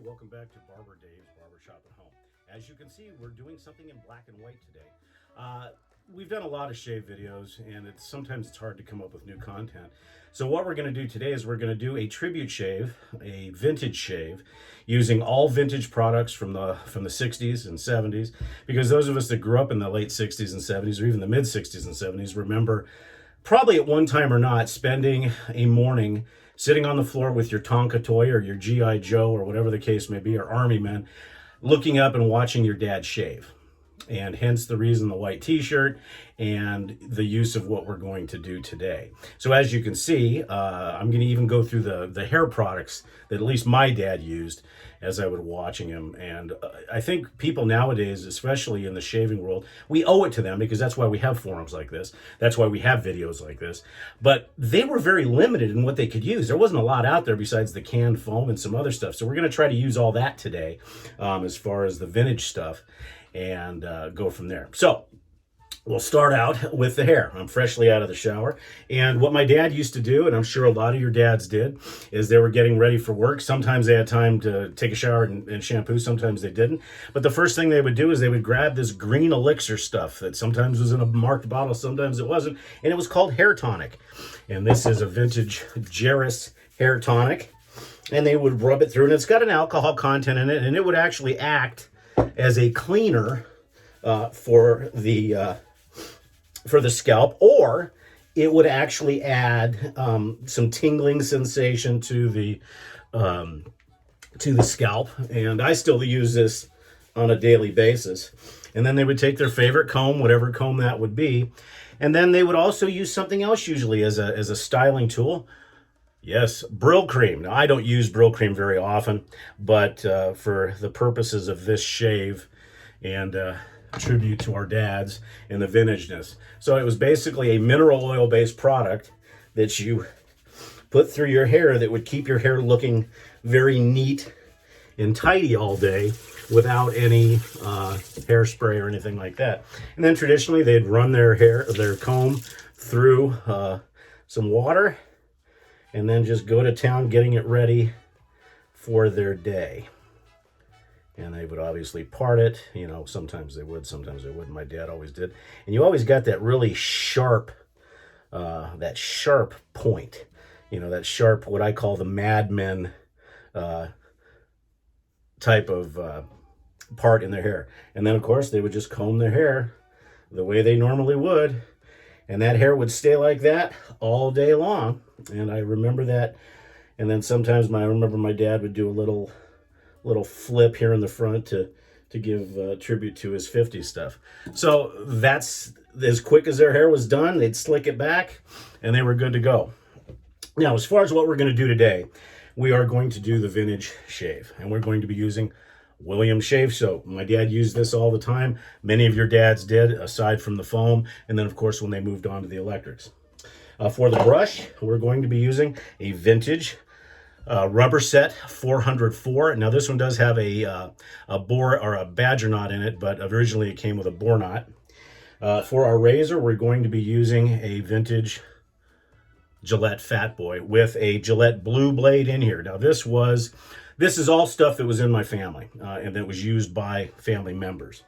welcome back to Barber Dave's Barbershop at Home. As you can see, we're doing something in black and white today. We've done a lot of shave videos, and sometimes it's hard to come up with new content. So what we're going to do today is we're going to do a tribute shave, a vintage shave, using all vintage products from the 60s and 70s, because those of us that grew up in the late 60s and 70s, or even the mid 60s and 70s, remember probably at one time or not spending a morning sitting on the floor with your Tonka toy or your G.I. Joe or whatever the case may be, or Army men, looking up and watching your dad shave. And hence the reason the white t-shirt and the use of what we're going to do today. So as you can see, I'm going to even go through the hair products that at least my dad used as I was watching him. And I think people nowadays, especially in the shaving world, we owe it to them because that's why we have forums like this. That's why we have videos like this. But they were very limited in what they could use. There wasn't a lot out there besides the canned foam and some other stuff. So we're going to try to use all that today as far as the vintage stuff, and go from there. So we'll start out with the hair. I'm freshly out of the shower, and what my dad used to do, and I'm sure a lot of your dads did, is they were getting ready for work. Sometimes they had time to take a shower and shampoo, sometimes they didn't. But the first thing they would do is they would grab this green elixir stuff that sometimes was in a marked bottle, sometimes it wasn't, and it was called hair tonic. And this is a vintage Jerris hair tonic, and they would rub it through, and it's got an alcohol content in it, and it would actually act as a cleaner for the scalp, or it would actually add some tingling sensation to the scalp. And I still use this on a daily basis. And then they would take their favorite comb, whatever comb that would be, and then they would also use something else usually as a styling tool. Yes, Brill cream. Now, I don't use Brill cream very often, but for the purposes of this shave and tribute to our dads and the vintageness. So it was basically a mineral oil-based product that you put through your hair that would keep your hair looking very neat and tidy all day without any hairspray or anything like that. And then traditionally, they'd run their comb through some water, and then just go to town getting it ready for their day. And they would obviously part it. You know, sometimes they would, sometimes they wouldn't. My dad always did. And you always got that really sharp, that sharp point. You know, that sharp, what I call the Mad Men type of part in their hair. And then, of course, they would just comb their hair the way they normally would. And that hair would stay like that all day long. And I remember that. And then sometimes I remember my dad would do a little flip here in the front to give tribute to his 50s stuff. So that's as quick as their hair was done. They'd slick it back and they were good to go. Now, as far as what we're going to do today, we are going to do the vintage shave. And we're going to be using William shave soap. My dad used this all the time. Many of your dads did, aside from the foam. And then, of course, when they moved on to the electrics. For the brush, we're going to be using a vintage Rubberset 404. Now, this one does have a boar or a badger knot in it, but originally it came with a boar knot. For our razor, we're going to be using a vintage Gillette Fatboy with a Gillette blue blade in here. Now, this is all stuff that was in my family and that was used by family members.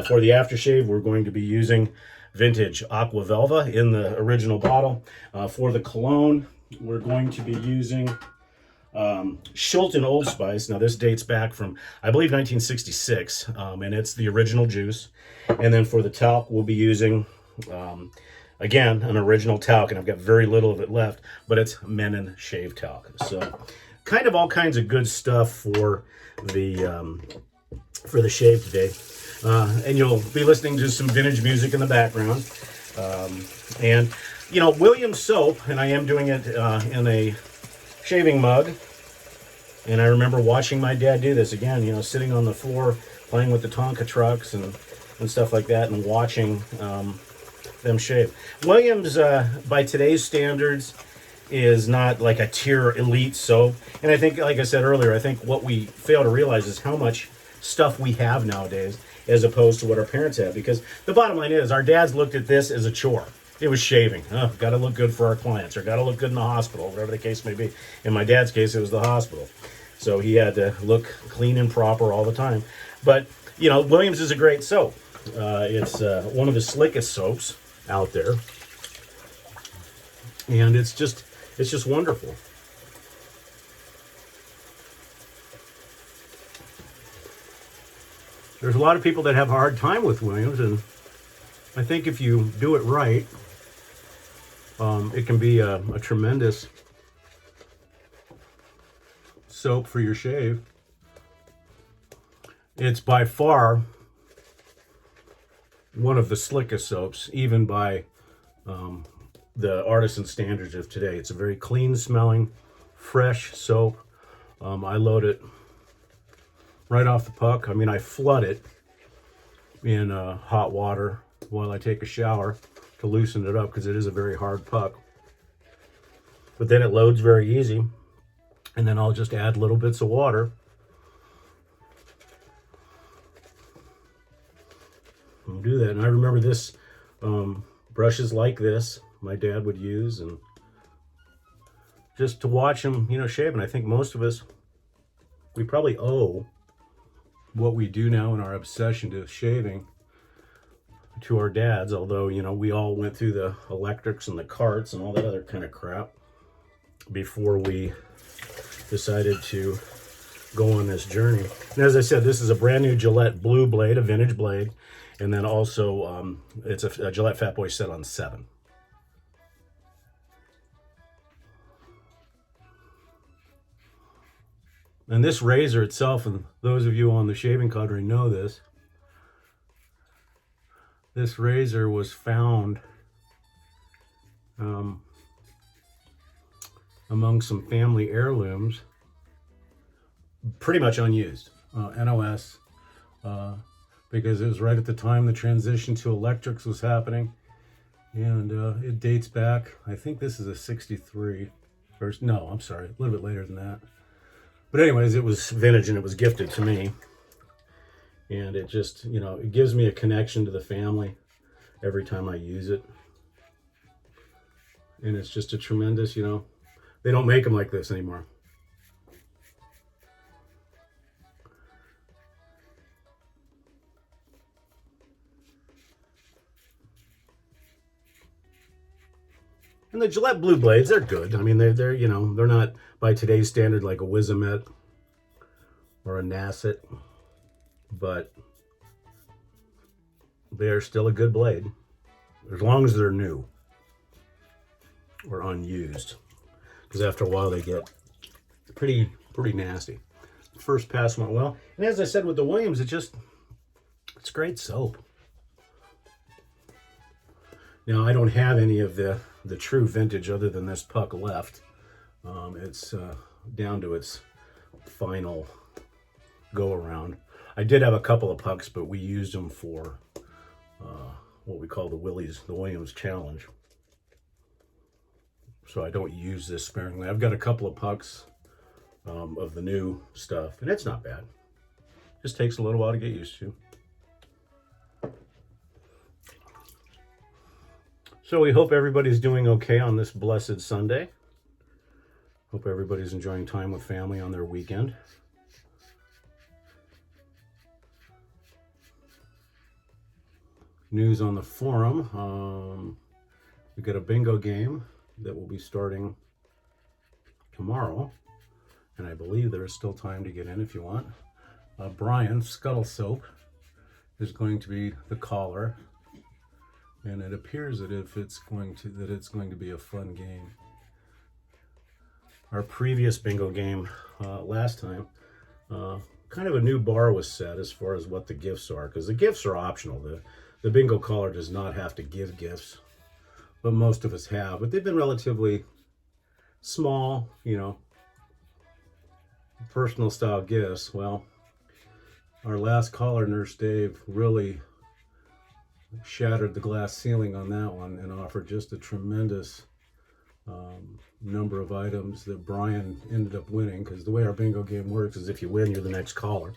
For the aftershave, we're going to be using vintage Aqua Velva in the original bottle. For the cologne, we're going to be using Shulton Old Spice. Now, this dates back from, I believe, 1966, and it's the original juice. And then for the talc, we'll be using, again, an original talc, and I've got very little of it left, but it's Mennen shave talc. So kind of all kinds of good stuff for the shave today. And you'll be listening to some vintage music in the background. And, you know, William soap, and I am doing it in a shaving mug. And I remember watching my dad do this again, you know, sitting on the floor, playing with the Tonka trucks and stuff like that, and watching them shave. Williams, by today's standards, is not like a tier elite soap. And I think, like I said earlier, I think what we fail to realize is how much stuff we have nowadays as opposed to what our parents had. Because the bottom line is, our dads looked at this as a chore. It was shaving. Oh, got to look good for our clients, or got to look good in the hospital, whatever the case may be. In my dad's case, it was the hospital. So he had to look clean and proper all the time. But, you know, Williams is a great soap. It's one of the slickest soaps out there. And it's just wonderful. There's a lot of people that have a hard time with Williams, and I think if you do it right, it can be a tremendous soap for your shave. It's by far one of the slickest soaps, even by the artisan standards of today. It's a very clean smelling, fresh soap. I load it right off the puck. I mean, I flood it in hot water while I take a shower to loosen it up, because it is a very hard puck. But then it loads very easy, and then I'll just add little bits of water. I'll do that. And I remember this brushes like this my dad would use, and just to watch him, you know, shave. And I think most of us, we probably owe what we do now in our obsession to shaving to our dads, although, you know, we all went through the electrics and the carts and all that other kind of crap before we decided to go on this journey. And as I said, this is a brand new Gillette blue blade, a vintage blade, and then also it's a Gillette Fatboy set on 7. And this razor itself, and those of you on the shaving cadre know this, this razor was found among some family heirlooms, pretty much unused, NOS, because it was right at the time the transition to electrics was happening. And it dates back, I think this is a 63, or no, I'm sorry, a little bit later than that. But anyways, it was vintage and it was gifted to me. And it just, you know, it gives me a connection to the family every time I use it. And it's just a tremendous, you know, they don't make them like this anymore. And the Gillette Blue Blades, they're good. I mean, they're you know, they're not by today's standard like a Wizamet or a Nasset, but they're still a good blade, as long as they're new or unused. Because after a while, they get pretty nasty. First pass went well, and as I said with the Williams, it's great soap. Now, I don't have any of the true vintage other than this puck left. It's down to its final go around. I did have a couple of pucks, but we used them for what we call the Williams Challenge. So I don't use this sparingly. I've got a couple of pucks of the new stuff, and it's not bad. Just takes a little while to get used to. So we hope everybody's doing okay on this blessed Sunday. Hope everybody's enjoying time with family on their weekend. News on the forum. We got a bingo game that will be starting tomorrow. And I believe there is still time to get in if you want. Brian, Scuttle Soap, is going to be the caller. And it appears that it's going to be a fun game. Our previous bingo game last time, kind of a new bar was set as far as what the gifts are, because the gifts are optional. The bingo caller does not have to give gifts, but most of us have. But they've been relatively small, you know, personal style gifts. Well, our last caller, Nurse Dave, really shattered the glass ceiling on that one and offered just a tremendous number of items that Brian ended up winning, because the way our bingo game works is if you win, you're the next caller.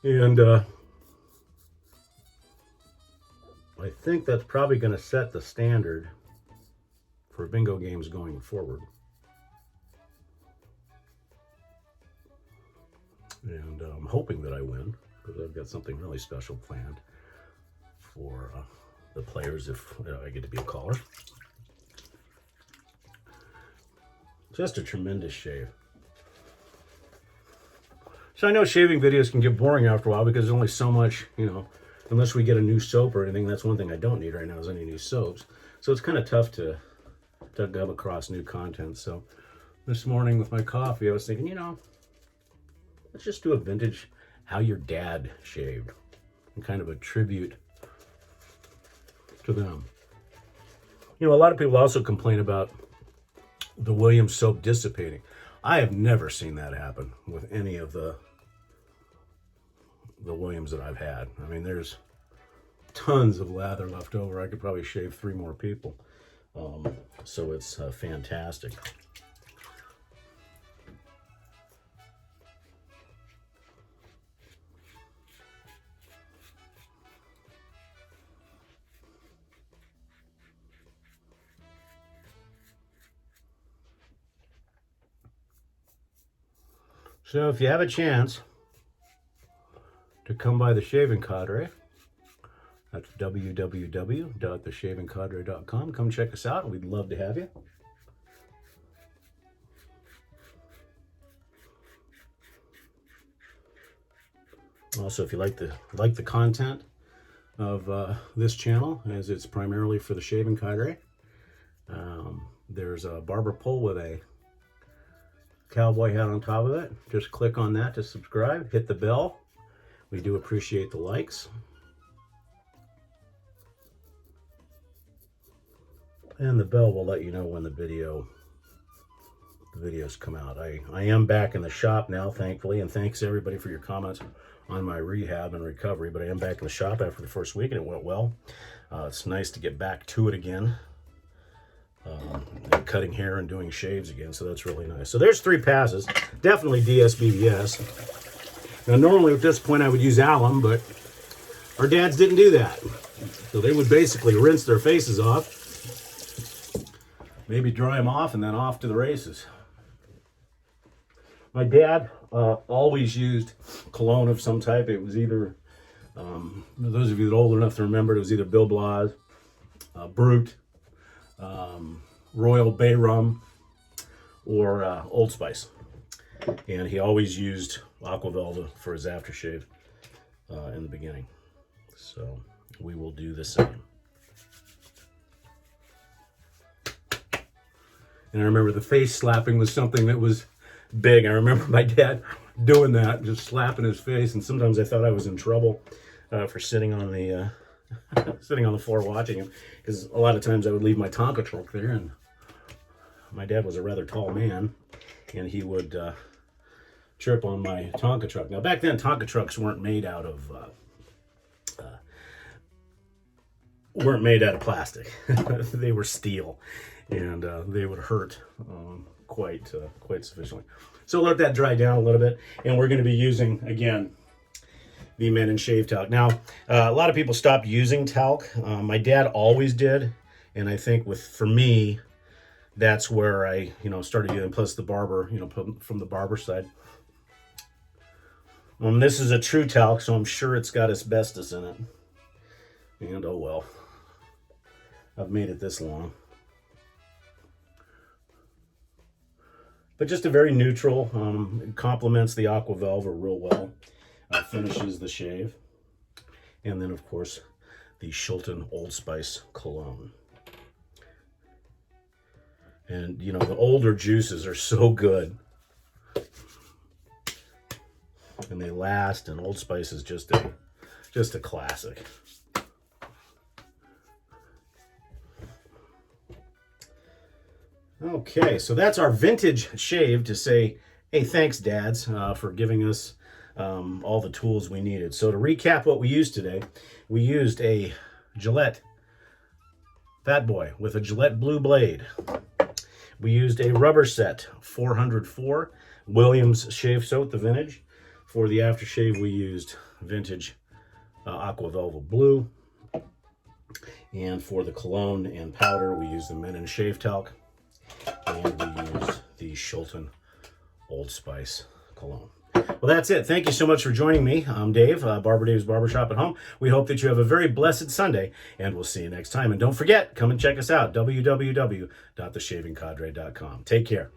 And I think that's probably going to set the standard for bingo games going forward. And I'm hoping that I win, because I've got something really special planned for the players if I get to be a caller. Just a tremendous shave. So I know shaving videos can get boring after a while because there's only so much, you know, unless we get a new soap or anything. That's one thing I don't need right now is any new soaps. So it's kind of tough to come across new content. So this morning with my coffee, I was thinking, you know, let's just do a vintage how your dad shaved and kind of a tribute to them. You know, a lot of people also complain about the Williams soap dissipating. I have never seen that happen with any of the Williams that I've had. I mean, there's tons of lather left over. I could probably shave 3 more people. So it's fantastic. So if you have a chance to come by the Shaving Cadre, that's www.theshavingcadre.com. Come check us out. We'd love to have you. Also, if you like the content of this channel, as it's primarily for the Shaving Cadre, there's a barber pole with a cowboy hat on top of it. Just click on that to subscribe. Hit the bell. We do appreciate the likes. And the bell will let you know when the videos come out. I am back in the shop now, thankfully, and thanks everybody for your comments on my rehab and recovery. But I am back in the shop after the first week, and it went well. It's nice to get back to it again. And cutting hair and doing shaves again, so that's really nice. So there's 3 passes, definitely DSBBS. Now normally at this point I would use alum, but our dads didn't do that. So they would basically rinse their faces off, maybe dry them off, and then off to the races. My dad always used cologne of some type. It was either, those of you that are old enough to remember, it was either Bill Blas, Brute, Royal Bay Rum, or Old Spice. And he always used Aqua Velva for his aftershave in the beginning. So we will do the same. And I remember the face slapping was something that was big. I remember my dad doing that, just slapping his face. And sometimes I thought I was in trouble for sitting on the sitting on the floor watching him, because a lot of times I would leave my Tonka truck there, and my dad was a rather tall man, and he would trip on my Tonka truck. Now back then Tonka trucks weren't made out of plastic. They were steel, and they would hurt quite sufficiently. So let that dry down a little bit, and we're going to be using again the Mennen shave talc. Now, a lot of people stopped using talc. My dad always did, and I think for me, that's where I, started using. Plus the barber, from the barber side. This is a true talc, so I'm sure it's got asbestos in it. And oh well, I've made it this long. But just a very neutral. It complements the Aqua Velva real well. Finishes the shave. And then, of course, the Shulton Old Spice Cologne. And, the older juices are so good. And they last, and Old Spice is just a classic. Okay, so that's our vintage shave to say, hey, thanks, dads, for giving us all the tools we needed. So to recap what we used today, we used a Gillette Fatboy with a Gillette blue blade. We used a Rubberset 404 Williams shave soap, the vintage. For the aftershave, we used vintage Aqua Velva blue. And for the cologne and powder, we used the Mennen shave talc. And we used the Shulton Old Spice cologne. Well, that's it. Thank you so much for joining me. I'm Dave, Barber Dave's Barbershop at Home. We hope that you have a very blessed Sunday, and we'll see you next time. And don't forget, come and check us out, www.theshavingcadre.com. Take care.